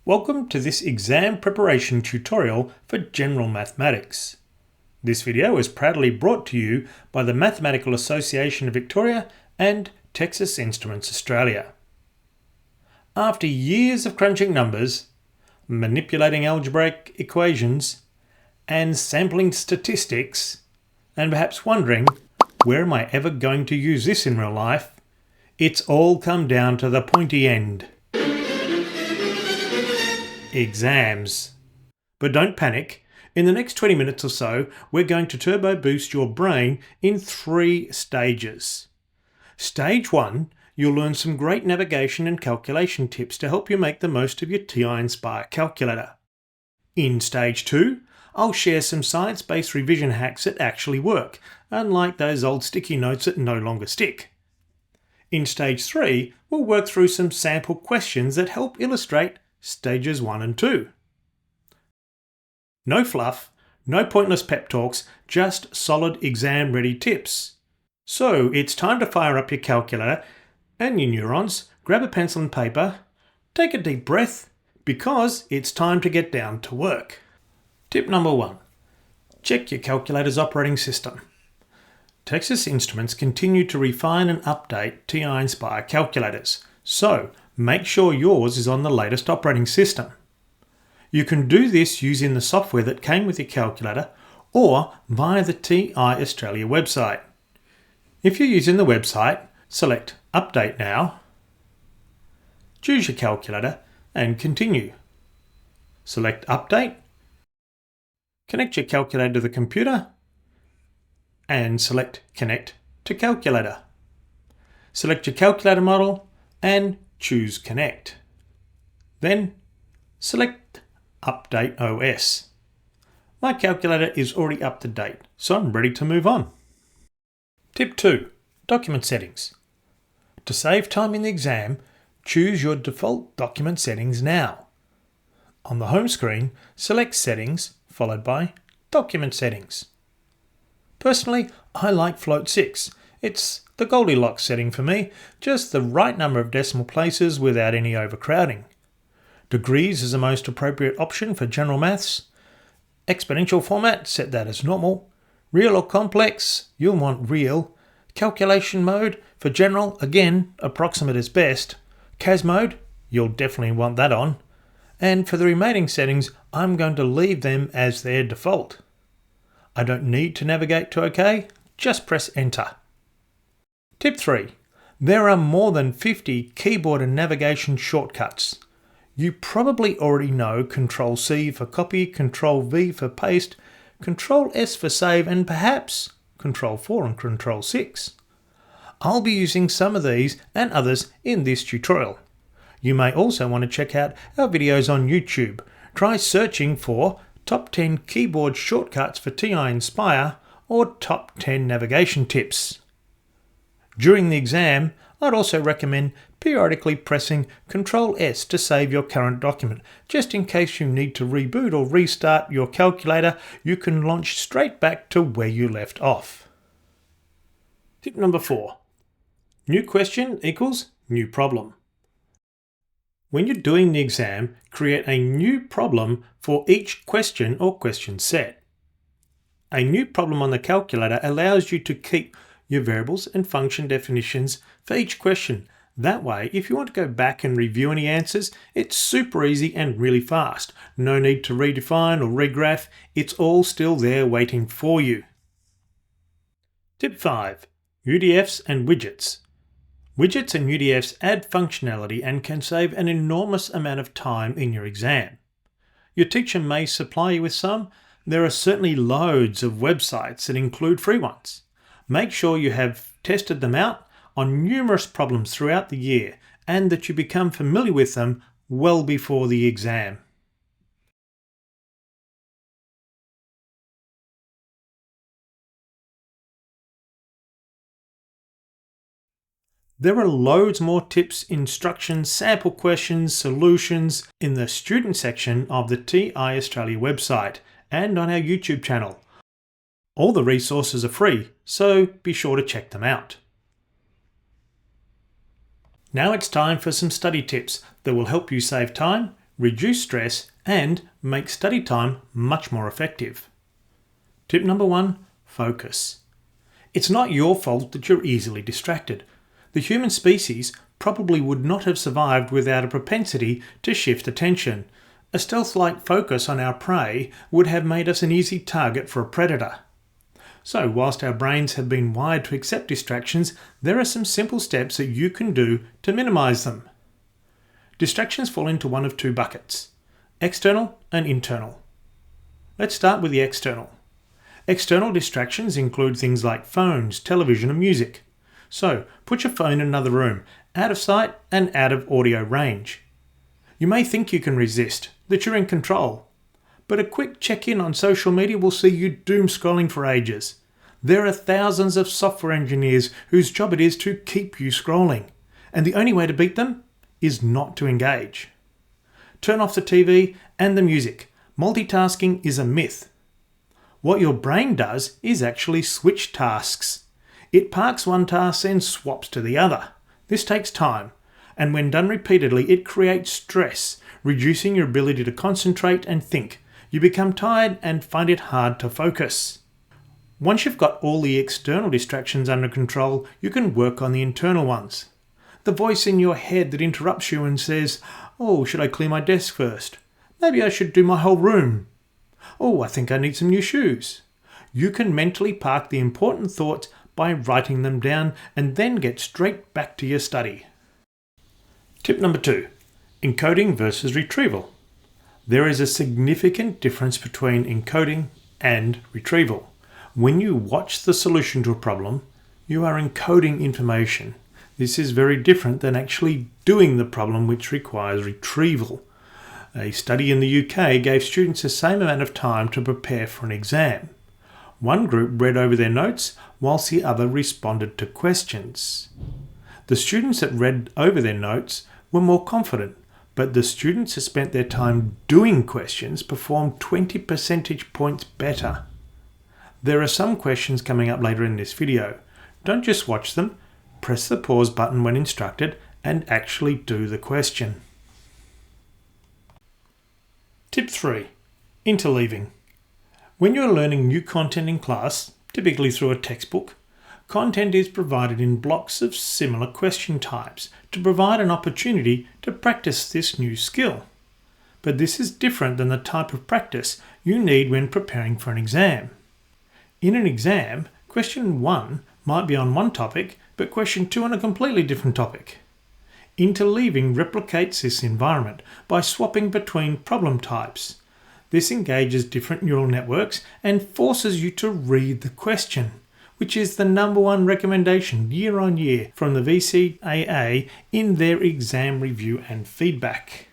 Welcome to this exam preparation tutorial for General Mathematics. This video is proudly brought to you by the Mathematical Association of Victoria and Texas Instruments Australia. After years of crunching numbers, manipulating algebraic equations, and sampling statistics, and perhaps wondering, where am I ever going to use this in real life? It's all come down to the pointy end. Exams. But don't panic. In the next 20 minutes or so, we're going to turbo boost your brain in 3 stages. Stage 1, you'll learn some great navigation and calculation tips to help you make the most of your TI-nspire calculator. In Stage 2, I'll share some science-based revision hacks that actually work, unlike those old sticky notes that no longer stick. In Stage 3, we'll work through some sample questions that help illustrate Stages 1 and 2. No fluff, no pointless pep talks, just solid exam-ready tips. So it's time to fire up your calculator and your neurons, grab a pencil and paper, take a deep breath, because it's time to get down to work. Tip number 1. Check your calculator's operating system. Texas Instruments continue to refine and update TI-nspire calculators, so make sure yours is on the latest operating system. You can do this using the software that came with your calculator or via the TI Australia website. If you're using the website, select Update Now, choose your calculator and continue. Select Update, connect your calculator to the computer and select Connect to Calculator. Select your calculator model and choose Connect. Then select Update OS. My calculator is already up to date, so I'm ready to move on. Tip 2. Document settings. To save time in the exam, choose your default document settings now. On the home screen, select Settings followed by Document Settings. Personally, I like Float 6. It's the Goldilocks setting for me, just the right number of decimal places without any overcrowding. Degrees is the most appropriate option for general maths. Exponential format, set that as normal. Real or complex, you'll want real. Calculation mode, for general, again, approximate is best. CAS mode, you'll definitely want that on. And for the remaining settings, I'm going to leave them as their default. I don't need to navigate to OK, just press Enter. Tip 3. There are more than 50 keyboard and navigation shortcuts. You probably already know Ctrl-C for copy, Ctrl-V for paste, Ctrl-S for save, and perhaps Ctrl-4 and Ctrl-6. I'll be using some of these and others in this tutorial. You may also want to check out our videos on YouTube. Try searching for Top 10 Keyboard Shortcuts for TI-nspire or Top 10 Navigation Tips. During the exam, I'd also recommend periodically pressing Ctrl-S to save your current document. Just in case you need to reboot or restart your calculator, you can launch straight back to where you left off. Tip number 4. New question equals new problem. When you're doing the exam, create a new problem for each question or question set. A new problem on the calculator allows you to keep your variables and function definitions for each question. That way, if you want to go back and review any answers, it's super easy and really fast. No need to redefine or regraph, it's all still there waiting for you. Tip 5. UDFs and widgets. Widgets and UDFs add functionality and can save an enormous amount of time in your exam. Your teacher may supply you with some. There are certainly loads of websites that include free ones. Make sure you have tested them out on numerous problems throughout the year and that you become familiar with them well before the exam. There are loads more tips, instructions, sample questions, solutions in the student section of the TI Australia website and on our YouTube channel. All the resources are free, so be sure to check them out. Now it's time for some study tips that will help you save time, reduce stress, and make study time much more effective. Tip number 1, focus. It's not your fault that you're easily distracted. The human species probably would not have survived without a propensity to shift attention. A stealth-like focus on our prey would have made us an easy target for a predator. So, whilst our brains have been wired to accept distractions, there are some simple steps that you can do to minimize them. Distractions fall into one of two buckets: external and internal. Let's start with the external. External distractions include things like phones, television, and music. So, put your phone in another room, out of sight and out of audio range. You may think you can resist, that you're in control, but a quick check-in on social media will see you doom scrolling for ages. There are thousands of software engineers whose job it is to keep you scrolling, and the only way to beat them is not to engage. Turn off the TV and the music. Multitasking is a myth. What your brain does is actually switch tasks. It parks one task and swaps to the other. This takes time, and when done repeatedly, it creates stress, reducing your ability to concentrate and think. You become tired and find it hard to focus. Once you've got all the external distractions under control, you can work on the internal ones. The voice in your head that interrupts you and says, "Oh, should I clear my desk first? Maybe I should do my whole room. Oh, I think I need some new shoes." You can mentally park the important thoughts by writing them down and then get straight back to your study. Tip number 2, encoding versus retrieval. There is a significant difference between encoding and retrieval. When you watch the solution to a problem, you are encoding information. This is very different than actually doing the problem, which requires retrieval. A study in the UK gave students the same amount of time to prepare for an exam. One group read over their notes whilst the other responded to questions. The students that read over their notes were more confident, but the students that spent their time doing questions performed 20 percentage points better. There are some questions coming up later in this video. Don't just watch them, press the pause button when instructed and actually do the question. Tip 3, interleaving. When you're learning new content in class, typically through a textbook, content is provided in blocks of similar question types to provide an opportunity to practice this new skill. But this is different than the type of practice you need when preparing for an exam. In an exam, question 1 might be on one topic, but question 2 on a completely different topic. Interleaving replicates this environment by swapping between problem types. This engages different neural networks and forces you to read the question, which is the number one recommendation year on year from the VCAA in their exam review and feedback.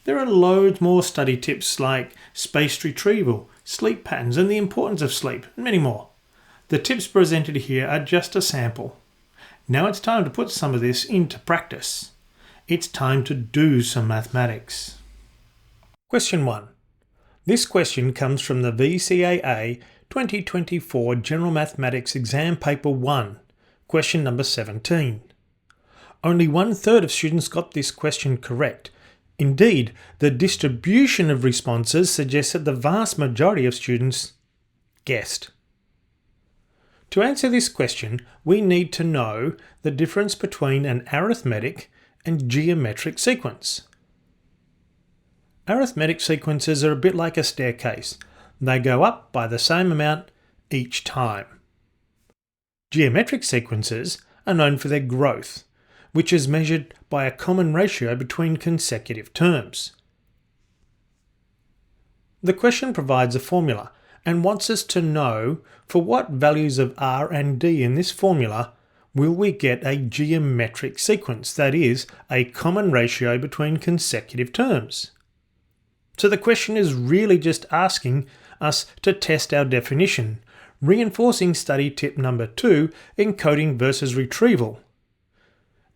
There are loads more study tips like spaced retrieval, sleep patterns and the importance of sleep, and many more. The tips presented here are just a sample. Now it's time to put some of this into practice. It's time to do some mathematics. Question 1. This question comes from the VCAA 2024 General Mathematics Exam Paper 1, question number 17. Only 1/3 of students got this question correct. Indeed, the distribution of responses suggests that the vast majority of students guessed. To answer this question, we need to know the difference between an arithmetic and geometric sequence. Arithmetic sequences are a bit like a staircase. They go up by the same amount each time. Geometric sequences are known for their growth, which is measured by a common ratio between consecutive terms. The question provides a formula and wants us to know for what values of r and d in this formula will we get a geometric sequence, that is, a common ratio between consecutive terms. So the question is really just asking us to test our definition, reinforcing study tip number 2, encoding versus retrieval.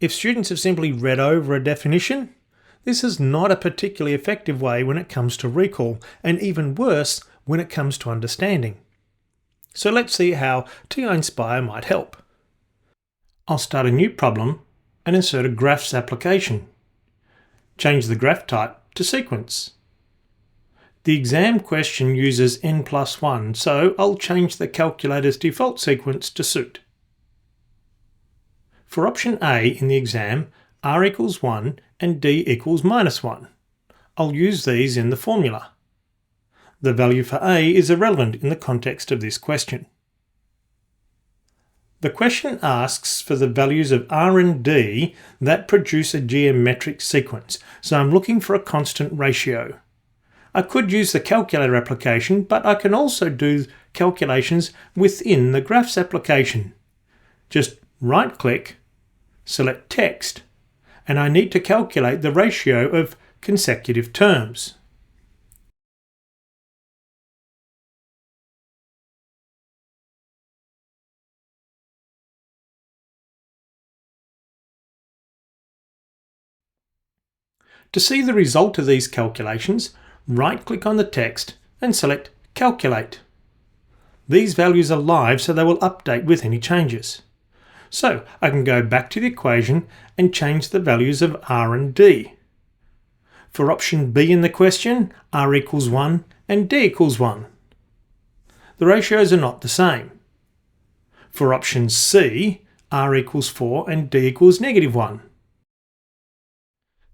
If students have simply read over a definition, this is not a particularly effective way when it comes to recall, and even worse when it comes to understanding. So let's see how TI-nspire might help. I'll start a new problem and insert a graphs application. Change the graph type to sequence. The exam question uses n+1, so I'll change the calculator's default sequence to suit. For option A in the exam, r equals 1 and d equals -1. I'll use these in the formula. The value for A is irrelevant in the context of this question. The question asks for the values of r and d that produce a geometric sequence, so I'm looking for a constant ratio. I could use the calculator application, but I can also do calculations within the graphs application. Just right-click, select text, and I need to calculate the ratio of consecutive terms. To see the result of these calculations, right-click on the text and select Calculate. These values are live, so they will update with any changes. So I can go back to the equation and change the values of r and d. For option B in the question, r equals 1 and d equals 1. The ratios are not the same. For option C, r equals 4 and d equals -1.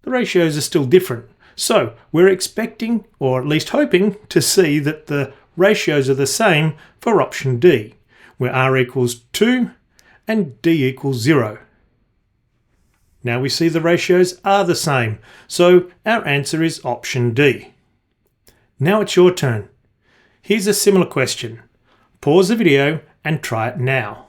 The ratios are still different, so we're expecting, or at least hoping, to see that the ratios are the same for option D, where r equals 2 and d equals 0. Now we see the ratios are the same, so our answer is option D. Now it's your turn. Here's a similar question. Pause the video and try it now.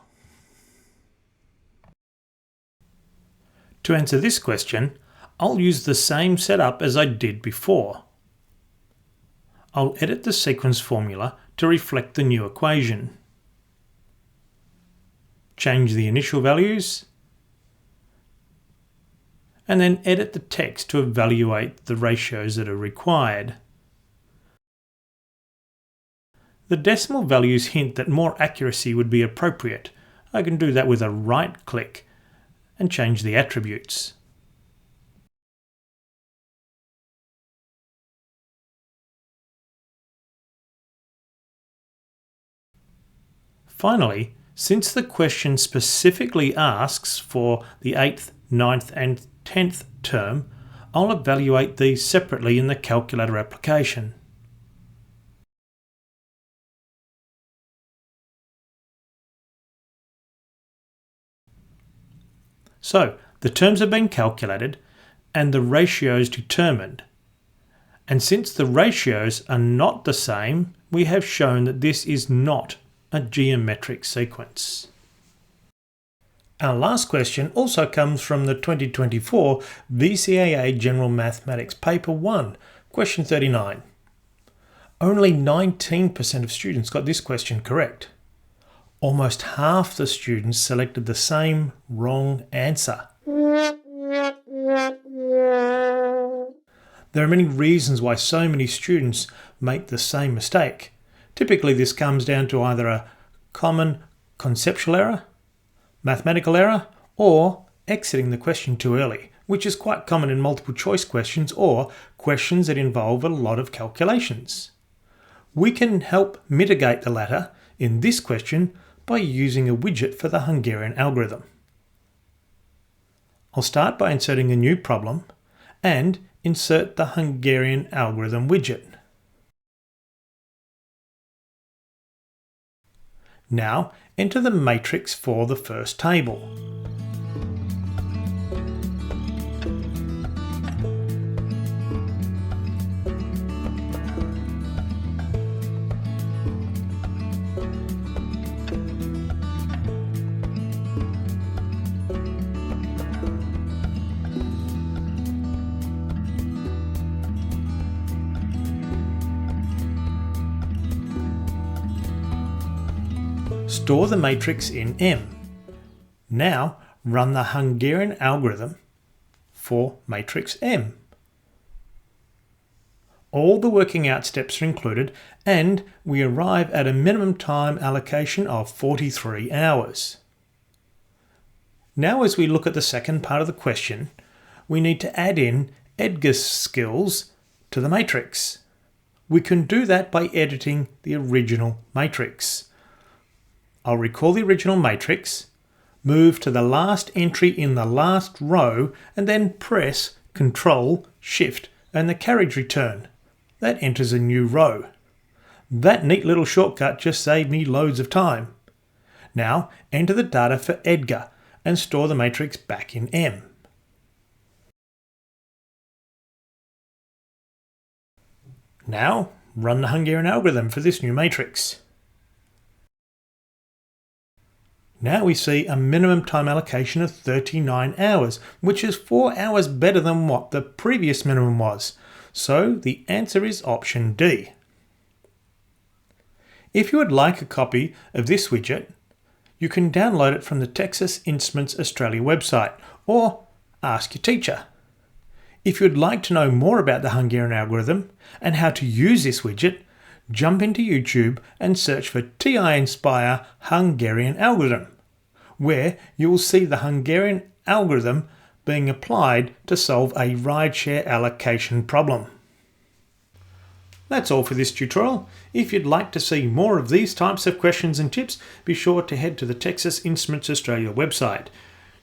To answer this question, I'll use the same setup as I did before. I'll edit the sequence formula to reflect the new equation. Change the initial values, and then edit the text to evaluate the ratios that are required. The decimal values hint that more accuracy would be appropriate. I can do that with a right click and change the attributes. Finally, since the question specifically asks for the 8th, 9th and 10th term, I'll evaluate these separately in the calculator application. So, the terms have been calculated and the ratios determined. And since the ratios are not the same, we have shown that this is not a geometric sequence. Our last question also comes from the 2024 VCAA General Mathematics Paper 1, question 39. Only 19% of students got this question correct. Almost half the students selected the same wrong answer. There are many reasons why so many students make the same mistake. Typically, this comes down to either a common conceptual error, mathematical error, or exiting the question too early, which is quite common in multiple choice questions or questions that involve a lot of calculations. We can help mitigate the latter in this question by using a widget for the Hungarian algorithm. I'll start by inserting a new problem and insert the Hungarian algorithm widget. Now enter the matrix for the first table. Store the matrix in M. Now run the Hungarian algorithm for matrix M. All the working out steps are included and we arrive at a minimum time allocation of 43 hours. Now as we look at the second part of the question, we need to add in Edgar's skills to the matrix. We can do that by editing the original matrix. I'll recall the original matrix, move to the last entry in the last row, and then press Ctrl, Shift, and the carriage return. That enters a new row. That neat little shortcut just saved me loads of time. Now enter the data for Edgar and store the matrix back in M. Now run the Hungarian algorithm for this new matrix. Now we see a minimum time allocation of 39 hours, which is 4 hours better than what the previous minimum was. So the answer is option D. If you would like a copy of this widget, you can download it from the Texas Instruments Australia website or ask your teacher. If you'd like to know more about the Hungarian algorithm and how to use this widget, jump into YouTube and search for TI-nspire Hungarian algorithm, where you will see the Hungarian algorithm being applied to solve a rideshare allocation problem. That's all for this tutorial. If you'd like to see more of these types of questions and tips, be sure to head to the Texas Instruments Australia website.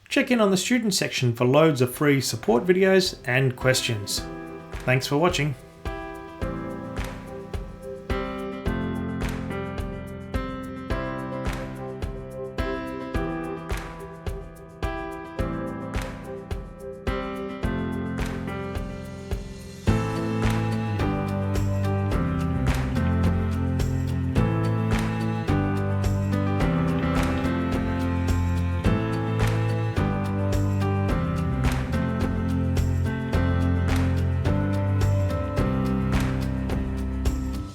Check in on the student section for loads of free support videos and questions. Thanks for watching.